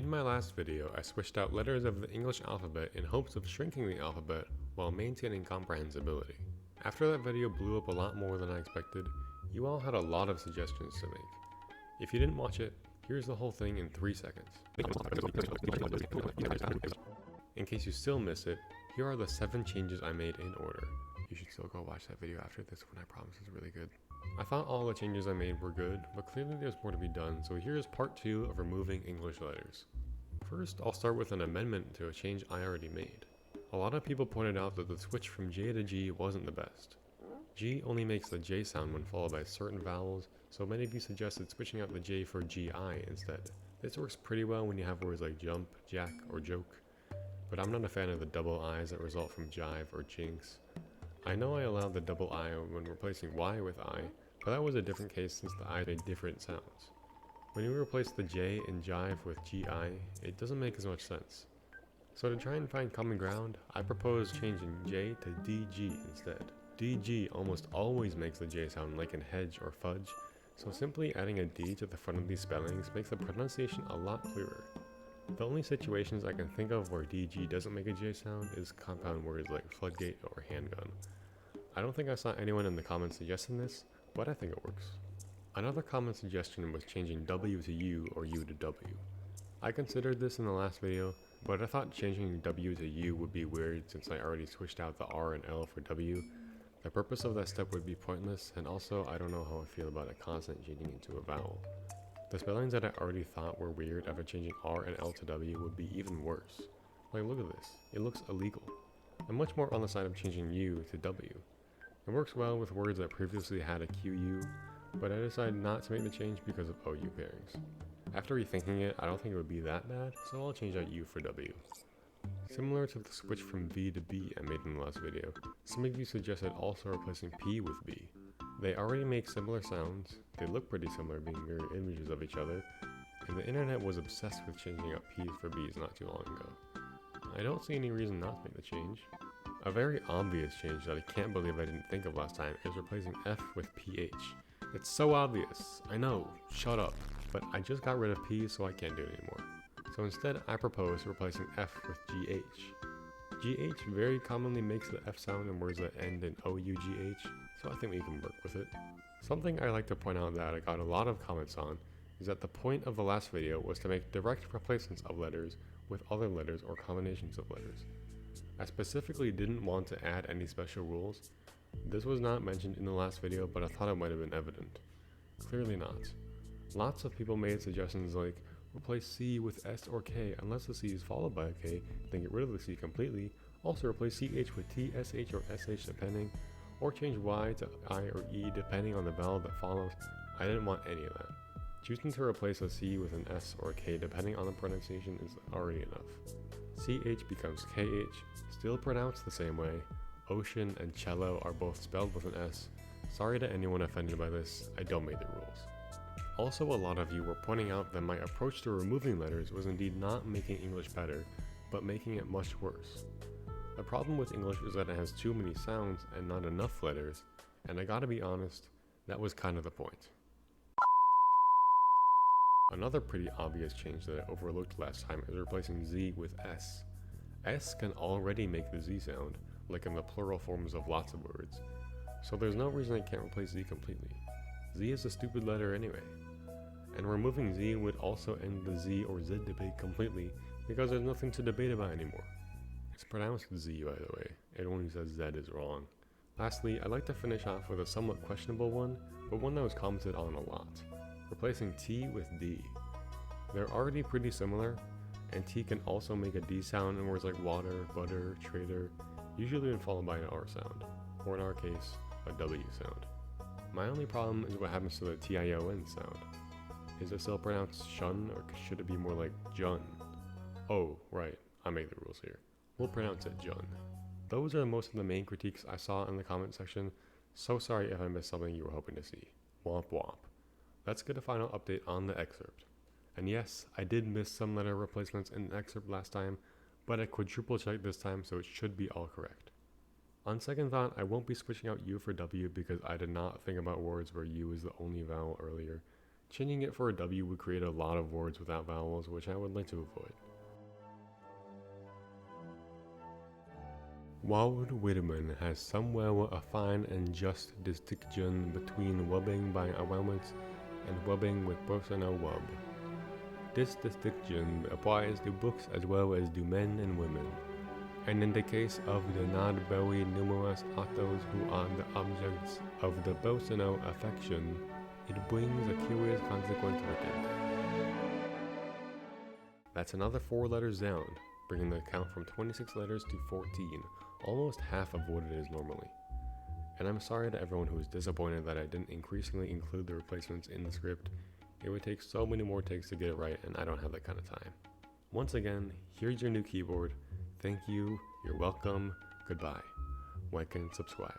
In my last video, I switched out letters of the English alphabet in hopes of shrinking the alphabet while maintaining comprehensibility. After that video blew up a lot more than I expected, you all had a lot of suggestions to make. If you didn't watch it, here's the whole thing in 3 seconds. In case you still miss it, here are the 7 changes I made in order. You should still go watch that video after this one, I promise it's really good. I thought all the changes I made were good, but clearly there's more to be done, so here's part 2 of removing English letters. First, I'll start with an amendment to a change I already made. A lot of people pointed out that the switch from J to G wasn't the best. G only makes the J sound when followed by certain vowels, so many of you suggested switching out the J for GI instead. This works pretty well when you have words like jump, jack, or joke, but I'm not a fan of the double I's that result from jive or jinx. I know I allowed the double I when replacing Y with I, but that was a different case since the I made different sounds. When you replace the J in jive with GI, it doesn't make as much sense. So to try and find common ground, I propose changing J to DG instead. DG almost always makes the J sound like in hedge or fudge, so simply adding a D to the front of these spellings makes the pronunciation a lot clearer. The only situations I can think of where DG doesn't make a J sound is compound words like floodgate or handgun. I don't think I saw anyone in the comments suggesting this, but I think it works. Another common suggestion was changing W to U or U to W. I considered this in the last video, but I thought changing W to U would be weird since I already switched out the R and L for W. The purpose of that step would be pointless, and also I don't know how I feel about a consonant changing into a vowel. The spellings that I already thought were weird after changing R and L to W would be even worse. Like, look at this, it looks illegal. I'm much more on the side of changing U to W. It works well with words that previously had a QU, but I decided not to make the change because of OU pairings. After rethinking it, I don't think it would be that bad, so I'll change out U for W. Similar to the switch from V to B I made in the last video, some of you suggested also replacing P with B. They already make similar sounds, they look pretty similar being mirror images of each other, and the internet was obsessed with changing out P's for B's not too long ago. I don't see any reason not to make the change. A very obvious change that I can't believe I didn't think of last time is replacing F with PH. It's so obvious, I know, shut up, but I just got rid of P so I can't do it anymore. So instead I propose replacing F with GH. GH very commonly makes the F sound in words that end in OUGH, so I think we can work with it. Something I like to point out that I got a lot of comments on is that the point of the last video was to make direct replacements of letters with other letters or combinations of letters. I specifically didn't want to add any special rules. This was not mentioned in the last video, but I thought it might have been evident. Clearly not. Lots of people made suggestions like, replace C with S or K unless the C is followed by a K, then get rid of the C completely, also replace CH with T, SH, or SH depending, or change Y to I or E depending on the vowel that follows. I didn't want any of that. Choosing to replace a C with an S or a K depending on the pronunciation is already enough. CH becomes KH, still pronounced the same way. Ocean and cello are both spelled with an S. Sorry to anyone offended by this, I don't make the rules. Also, a lot of you were pointing out that my approach to removing letters was indeed not making English better, but making it much worse. The problem with English is that it has too many sounds and not enough letters, and I gotta be honest, that was kind of the point. Another pretty obvious change that I overlooked last time is replacing Z with S. S can already make the Z sound, like in the plural forms of lots of words, so there's no reason I can't replace Z completely. Z is a stupid letter anyway. And removing Z would also end the Z or Z debate completely, because there's nothing to debate about anymore. It's pronounced Z, by the way. Anyone who says Z is wrong. Lastly, I'd like to finish off with a somewhat questionable one, but one that was commented on a lot. Replacing T with D. They're already pretty similar, and T can also make a D sound in words like water, butter, trader, usually when followed by an R sound, or in our case, a W sound. My only problem is what happens to the TION sound. Is it still pronounced shun, or should it be more like jun? Oh, right, I make the rules here. We'll pronounce it jun. Those are most of the main critiques I saw in the comment section, so sorry if I missed something you were hoping to see. Womp womp. Let's get a final update on the excerpt. And yes, I did miss some letter replacements in the excerpt last time, but I quadruple checked this time so it should be all correct. On second thought, I won't be switching out U for W because I did not think about words where U is the only vowel earlier. Changing it for a W would create a lot of words without vowels, which I would like to avoid. Walwood Whitman has somewhere a fine and just distinction between wubbing by awamets and wubbing with personal wub. This distinction applies to books as well as to men and women, and in the case of the not very numerous authors who are the objects of the personal affection, it brings a curious consequence with it. That's another 4 letters down, bringing the count from 26 letters to 14, almost half of what it is normally. And I'm sorry to everyone who is disappointed that I didn't increasingly include the replacements in the script. It would take so many more takes to get it right, and I don't have that kind of time. Once again, here's your new keyboard. Thank you, you're welcome, goodbye. Like and subscribe.